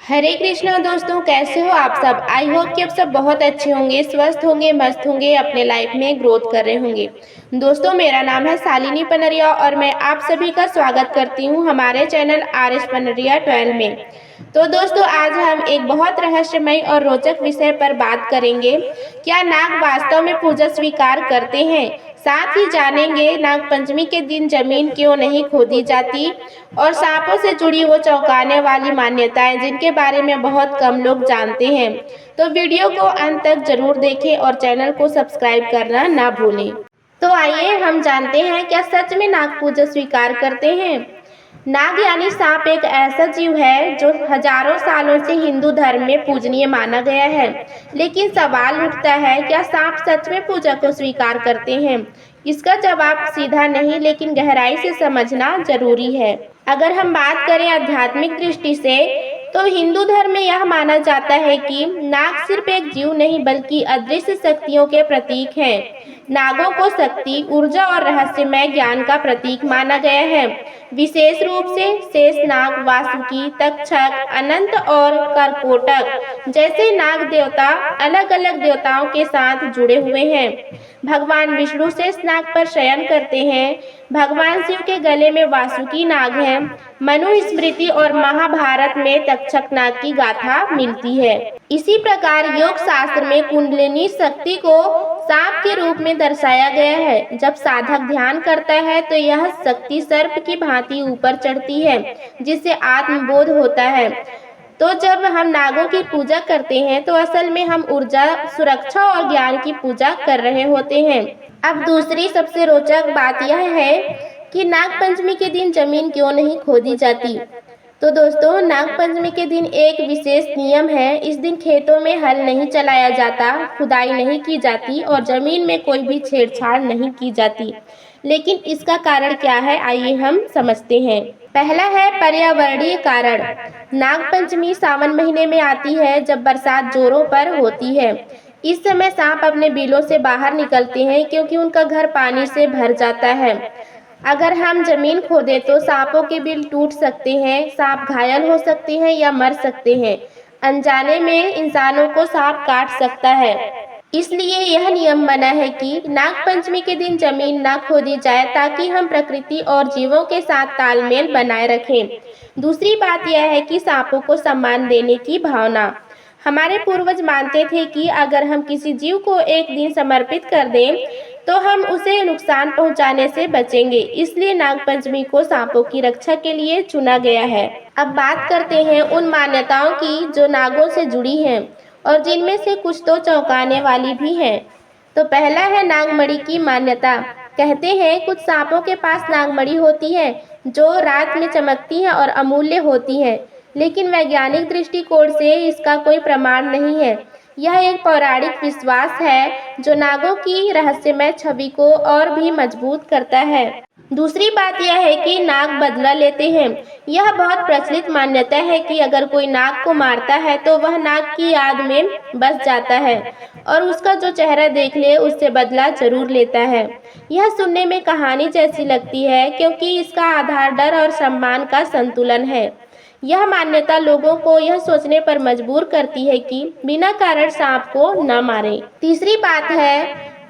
हरे कृष्णा दोस्तों, कैसे हो आप सब। आई होप कि आप सब बहुत अच्छे होंगे, स्वस्थ होंगे, मस्त होंगे, अपने लाइफ में ग्रोथ कर रहे होंगे। दोस्तों, मेरा नाम है शालिनी पनरिया और मैं आप सभी का स्वागत करती हूँ हमारे चैनल RS पनरिया 12 में। तो दोस्तों, आज हम एक बहुत रहस्यमय और रोचक विषय पर बात करेंगे। क्या नाग वास्तव में पूजा स्वीकार करते हैं? साथ ही जानेंगे नाग पंचमी के दिन जमीन क्यों नहीं खोदी जाती और सांपों से जुड़ी वो चौंकाने वाली मान्यताएं जिनके बारे में बहुत कम लोग जानते हैं। तो वीडियो को अंत तक जरूर देखें और चैनल को सब्सक्राइब करना ना भूलें। तो आइए हम जानते हैं, क्या सच में नाग पूजा स्वीकार करते हैं। नाग यानी सांप एक ऐसा जीव है जो हजारों सालों से हिंदू धर्म में पूजनीय माना गया है। लेकिन सवाल उठता है, क्या सांप सच में पूजा को स्वीकार करते हैं। इसका जवाब सीधा नहीं, लेकिन गहराई से समझना जरूरी है। अगर हम बात करें आध्यात्मिक दृष्टि से, तो हिंदू धर्म में यह माना जाता है कि नाग सिर्फ एक जीव नहीं बल्कि अदृश्य शक्तियों के प्रतीक हैं। नागों को शक्ति, ऊर्जा और रहस्यमय ज्ञान का प्रतीक माना गया है। विशेष रूप से शेषनाग, वासुकी, तक्षक, अनंत और करकोटक जैसे नाग देवता अलग अलग देवताओं के साथ जुड़े हुए हैं। भगवान विष्णु शेषनाग पर शयन करते हैं। भगवान शिव के गले में वासुकी नाग है। मनुस्मृति और महाभारत में तक्षक नाग की गाथा मिलती है। इसी प्रकार योग शास्त्र में कुंडलिनी शक्ति को सांप के रूप में दर्शाया गया है। जब साधक ध्यान करता है तो यह शक्ति सर्प की भांति ऊपर चढ़ती है, जिससे आत्मबोध होता है। तो जब हम नागों की पूजा करते हैं तो असल में हम ऊर्जा, सुरक्षा और ज्ञान की पूजा कर रहे होते हैं। अब दूसरी सबसे रोचक बात यह है कि नाग पंचमी के दिन जमीन क्यों नहीं खोदी जाती। तो दोस्तों, नाग पंचमी के दिन एक विशेष नियम है। इस दिन खेतों में हल नहीं चलाया जाता, खुदाई नहीं की जाती और जमीन में कोई भी छेड़छाड़ नहीं की जाती। लेकिन इसका कारण क्या है, आइए हम समझते हैं। पहला है पर्यावरणीय कारण। नाग पंचमी सावन महीने में आती है, जब बरसात जोरों पर होती है। इस समय सांप अपने बिलों से बाहर निकलते हैं क्योंकि उनका घर पानी से भर जाता है। अगर हम जमीन खोदें तो सांपों के बिल टूट सकते हैं, सांप घायल हो सकते हैं या मर सकते हैं। अनजाने में इंसानों को सांप काट सकता है। इसलिए यह नियम बना है कि नाग पंचमी के दिन जमीन न खोदी जाए, ताकि हम प्रकृति और जीवों के साथ तालमेल बनाए रखें। दूसरी बात यह है कि सांपों को सम्मान देने की भावना। हमारे पूर्वज मानते थे कि अगर हम किसी जीव को एक दिन समर्पित कर दें तो हम उसे नुकसान पहुंचाने से बचेंगे। इसलिए नाग पंचमी को सांपों की रक्षा के लिए चुना गया है। अब बात करते हैं उन मान्यताओं की जो नागों से जुड़ी हैं और जिनमें से कुछ तो चौंकाने वाली भी हैं। तो पहला है नागमणि की मान्यता। कहते हैं कुछ सांपों के पास नागमणि होती है जो रात में चमकती हैं और अमूल्य होती हैं, लेकिन वैज्ञानिक दृष्टिकोण से इसका कोई प्रमाण नहीं है। यह एक पौराणिक विश्वास है जो नागों की रहस्यमय छवि को और भी मजबूत करता है। दूसरी बात यह है कि नाग बदला लेते हैं। यह बहुत प्रचलित मान्यता है कि अगर कोई नाग को मारता है तो वह नाग की याद में बस जाता है और उसका जो चेहरा देख ले उससे बदला जरूर लेता है। यह सुनने में कहानी जैसी लगती है क्योंकि इसका आधार डर और सम्मान का संतुलन है। यह मान्यता लोगों को यह सोचने पर मजबूर करती है कि बिना कारण सांप को न मारें। तीसरी बात है,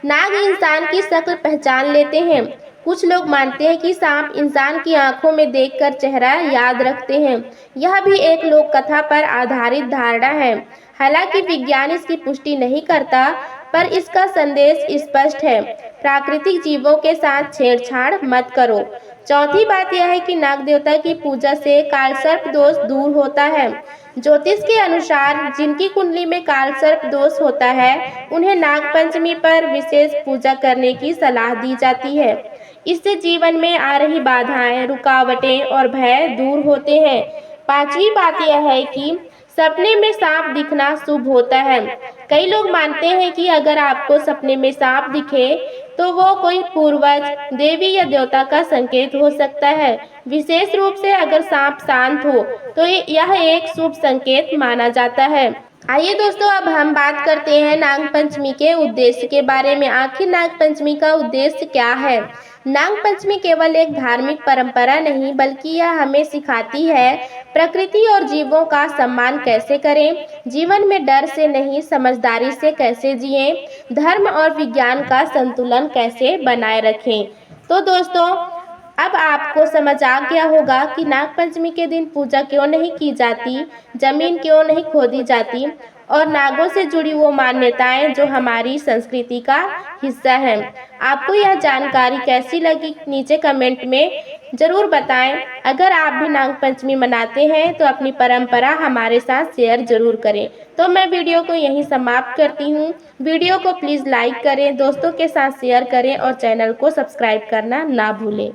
नाग इंसान की शक्ल पहचान लेते हैं। कुछ लोग मानते हैं कि सांप इंसान की आंखों में देखकर चेहरा याद रखते हैं। यह भी एक लोक कथा पर आधारित धारणा है। हालांकि विज्ञान इसकी पुष्टि नहीं करता, पर इसका संदेश स्पष्ट है, प्राकृतिक जीवों के साथ छेड़छाड़ मत करो। चौथी बात यह है कि नाग देवता की पूजा से कालसर्प दोष दूर होता है। ज्योतिष के अनुसार जिनकी कुंडली में कालसर्प दोष होता है, उन्हें नाग पंचमी पर विशेष पूजा करने की सलाह दी जाती है। इससे जीवन में आ रही बाधाएं, रुकावटें और भय दूर होते हैं। पांचवी बात यह है कि सपने में सांप दिखना शुभ होता है। कई लोग मानते हैं कि अगर आपको सपने में सांप दिखे तो वो कोई पूर्वज, देवी या देवता का संकेत हो सकता है। विशेष रूप से अगर सांप शांत हो तो यह एक शुभ संकेत माना जाता है। आइए दोस्तों, अब हम बात करते हैं नाग पंचमी के उद्देश्य के बारे में। आखिर नाग पंचमी का उद्देश्य क्या है। नाग पंचमी केवल एक धार्मिक परंपरा नहीं बल्कि यह हमें सिखाती है प्रकृति और जीवों का सम्मान कैसे करें, जीवन में डर से नहीं समझदारी से कैसे जिएं, धर्म और विज्ञान का संतुलन कैसे बनाए रखें। तो दोस्तों, अब आपको समझ आ गया होगा कि नागपंचमी के दिन पूजा क्यों नहीं की जाती, जमीन क्यों नहीं खोदी जाती और नागों से जुड़ी वो मान्यताएं जो हमारी संस्कृति का हिस्सा है। आपको यह जानकारी कैसी लगी नीचे कमेंट में ज़रूर बताएं। अगर आप भी नागपंचमी मनाते हैं तो अपनी परंपरा हमारे साथ शेयर जरूर करें। तो मैं वीडियो को यहीं समाप्त करती हूँ। वीडियो को प्लीज़ लाइक करें, दोस्तों के साथ शेयर करें और चैनल को सब्सक्राइब करना ना भूलें।